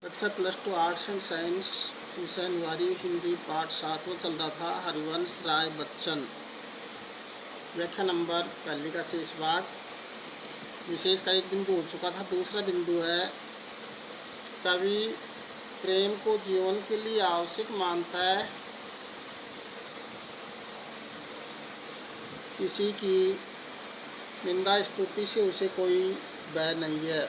कक्षा +2 arts and science शनिवारी हिंदी पाठ 7वां चल रहा था। हरिवंश राय बच्चन। व्याख्या नंबर पहले का शेष भाग। विशेष का एक बिंदु हो चुका था। दूसरा बिंदु है, कवि प्रेम को जीवन के लिए आवश्यक मानता है। किसी की निंदा स्तुति से उसे कोई भय नहीं है।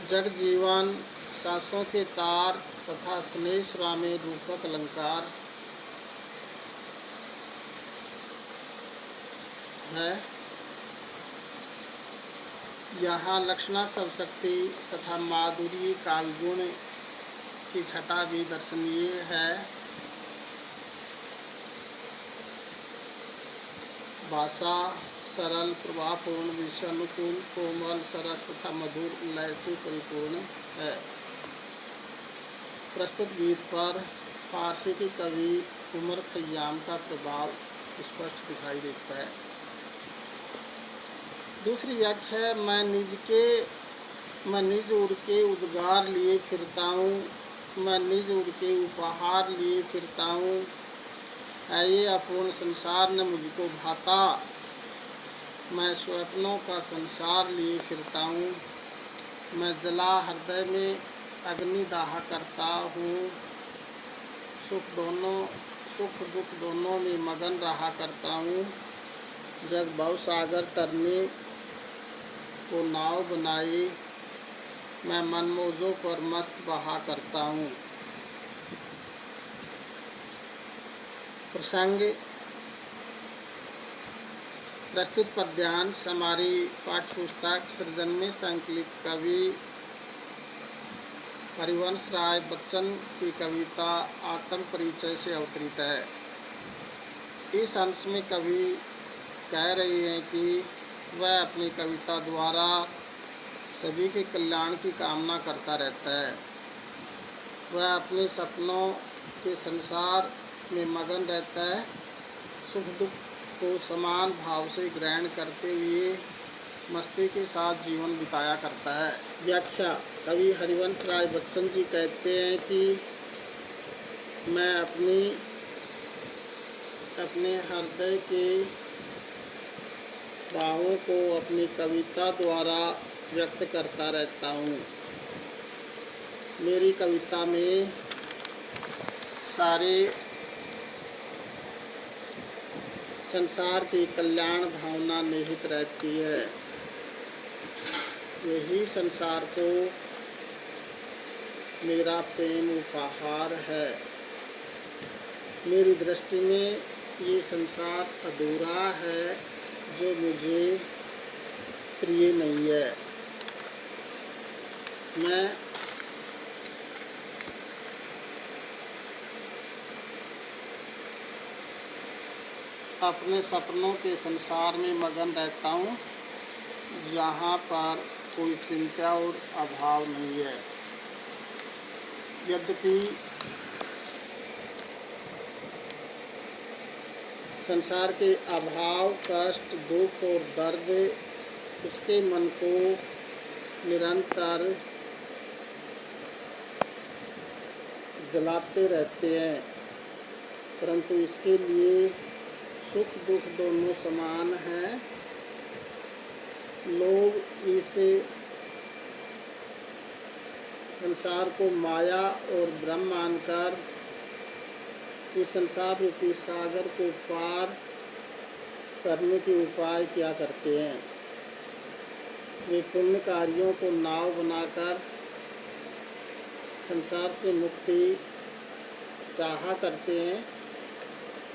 जग जीवन सांसों के तार तथा स्नेह सुरा में रूपक अलंकार है। यहाँ लक्षणा सब शक्ति तथा माधुरी काव्य गुण की छटा भी दर्शनीय है। भाषा सरल, प्रभावपूर्ण, विषय अनुकूल, कोमल, सरस तथा मधुर लय से परिपूर्ण है। प्रस्तुत गीत पर फारसी के कवि उमर खय्याम का प्रभाव स्पष्ट दिखाई देता है। दूसरी व्याख्या है, मैं निज उड़ के उद्गार लिए फिरता हूँ, मैं निज उड़ के उपहार लिए फिरता हूँ। ये अपूर्ण संसार न मुझको भाता, मैं स्वप्नों का संसार लिए फिरता हूँ। मैं जला हृदय में अग्निदाह करता हूँ, सुख दुख दोनों में मगन रहा करता हूँ। जग भव सागर तरने को नाव बनाए, मैं मनमौजों पर मस्त बहा करता हूँ। प्रसंग। प्रस्तुत पद्यांश हमारी पाठ्यपुस्तक सृजन में संकलित कवि हरिवंश राय बच्चन की कविता आत्म परिचय से अवतरित है। इस अंश में कवि कह रहे हैं कि वह अपनी कविता द्वारा सभी के कल्याण की कामना करता रहता है। वह अपने सपनों के संसार में मगन रहता है। सुख दुख को समान भाव से ग्रहण करते हुए मस्ती के साथ जीवन बिताया करता है। व्याख्या। कवि हरिवंश राय बच्चन जी कहते हैं कि मैं अपने हृदय के भावों को अपनी कविता द्वारा व्यक्त करता रहता हूँ। मेरी कविता में सारे संसार की कल्याण भावना निहित रहती है। यही संसार को मेरा प्रेम उपहार है। मेरी दृष्टि में ये संसार अधूरा है जो मुझे प्रिय नहीं है। मैं अपने सपनों के संसार में मगन रहता हूँ, जहाँ पर कोई चिंता और अभाव नहीं है। यद्यपि संसार के अभाव, कष्ट, दुख और दर्द उसके मन को निरंतर जलाते रहते हैं, परंतु इसके लिए सुख दुख दोनों समान हैं। लोग इस संसार को माया और भ्रम मानकर इस संसार रूपी सागर को पार करने के उपाय क्या करते हैं। वे पुण्य कार्यों को नाव बनाकर संसार से मुक्ति चाहा करते हैं,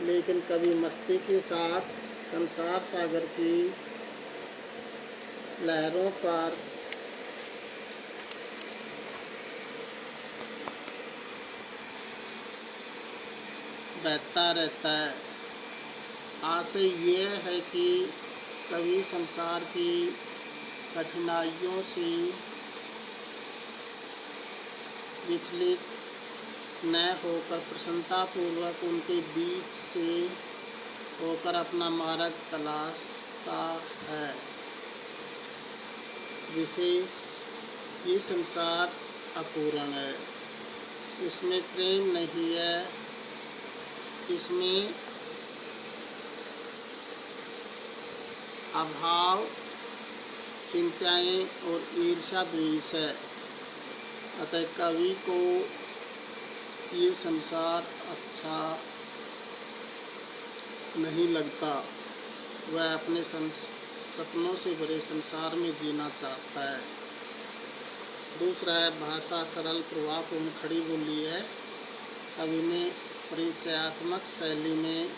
लेकिन कभी मस्ती के साथ संसार सागर की लहरों पर बहता रहता है। आशय ये है कि कभी संसार की कठिनाइयों से विचलित न होकर प्रसन्नतापूर्वक उनके बीच से होकर अपना मार्ग तलाशता है। विशेष ये संसार अपूर्ण है, इसमें प्रेम नहीं है, इसमें अभाव, चिंताएं और ईर्ष्या द्वेष है। अतः कवि को ये संसार अच्छा नहीं लगता, वह अपने सपनों से भरे संसार में जीना चाहता है। दूसरा है भाषा सरल प्रभावपूर्ण खड़ी बोली है। कवि ने परिचयात्मक शैली में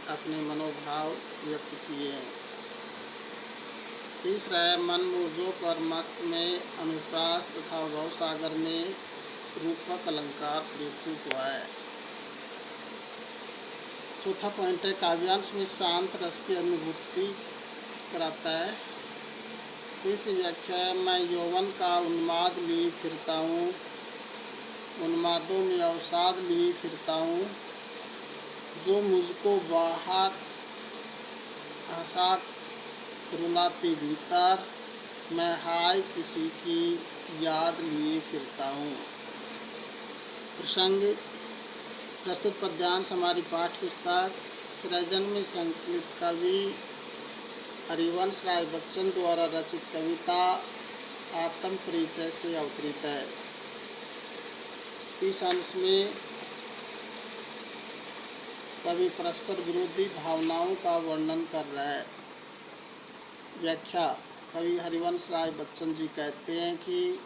अपने मनोभाव व्यक्त किए हैं। तीसरा है मन मूर्जों पर मस्त में अनुप्रास तथा भवसागर में रूपक अलंकार प्रयुक्त हुआ है। चौथा पॉइंट है काव्यांश में शांत रस की अनुभूति कराता है। तीसरी व्याख्या है मैं यौवन का उन्माद लिए फिरता हूँ, उन्मादों में अवसाद लिए फिरता हूँ, जो मुझको बाहर हंसा रुलाती भीतर, मैं हाय किसी की याद लिए फिरता हूँ। प्रसंग प्रस्तुत पद्यांश हमारी पाठ्य पुस्तक सृजन में संकलित कवि हरिवंश राय बच्चन द्वारा रचित कविता आत्म परिचय से अवतरित है। इस अंश में कवि परस्पर विरोधी भावनाओं का वर्णन कर रहा है। व्याख्या कवि हरिवंश राय बच्चन जी कहते हैं कि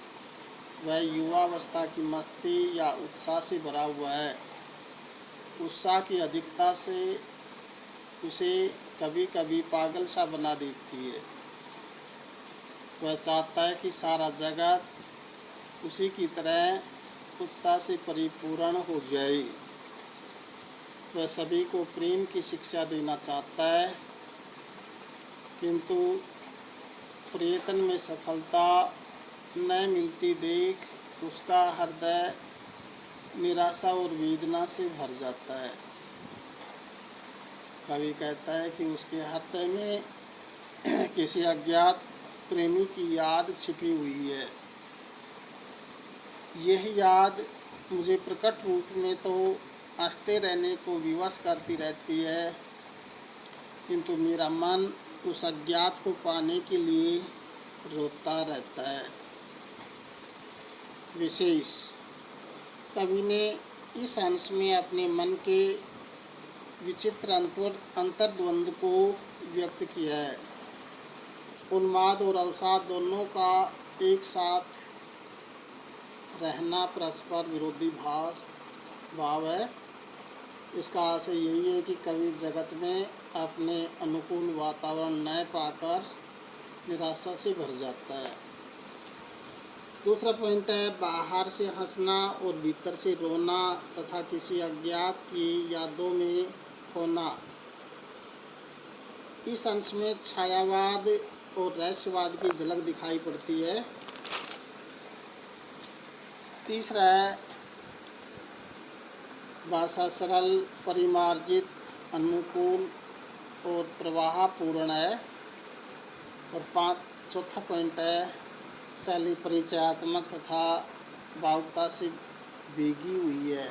वह युवावस्था की मस्ती या उत्साह से भरा हुआ है। उत्साह की अधिकता से उसे कभी कभी पागल सा बना देती है। वह चाहता है कि सारा जगत उसी की तरह उत्साह से परिपूर्ण हो जाए। वह सभी को प्रेम की शिक्षा देना चाहता है, किंतु प्रयत्न में सफलता न मिलती देख उसका हृदय निराशा और वेदना से भर जाता है। कवि कहता है कि उसके हृदय में किसी अज्ञात प्रेमी की याद छिपी हुई है। यह याद मुझे प्रकट रूप में तो हंसते रहने को विवश करती रहती है, किंतु मेरा मन उस अज्ञात को पाने के लिए रोता रहता है। विशेष कवि ने इस अंश में अपने मन के विचित्र अंतर्द्वंद को व्यक्त किया है। उन्माद और अवसाद दोनों का एक साथ रहना परस्पर विरोधी भाव है। इसका आशय यही है कि कवि जगत में अपने अनुकूल वातावरण न पाकर निराशा से भर जाता है। दूसरा पॉइंट है बाहर से हंसना और भीतर से रोना तथा किसी अज्ञात की यादों में खोना। इस अंश में छायावाद और रहस्यवाद की झलक दिखाई पड़ती है। तीसरा है भाषा सरल, परिमार्जित, अनुकूल और प्रवाहपूर्ण है। और चौथा पॉइंट है शैली परिचयात्मक तथा भावुकता से भीगी हुई है।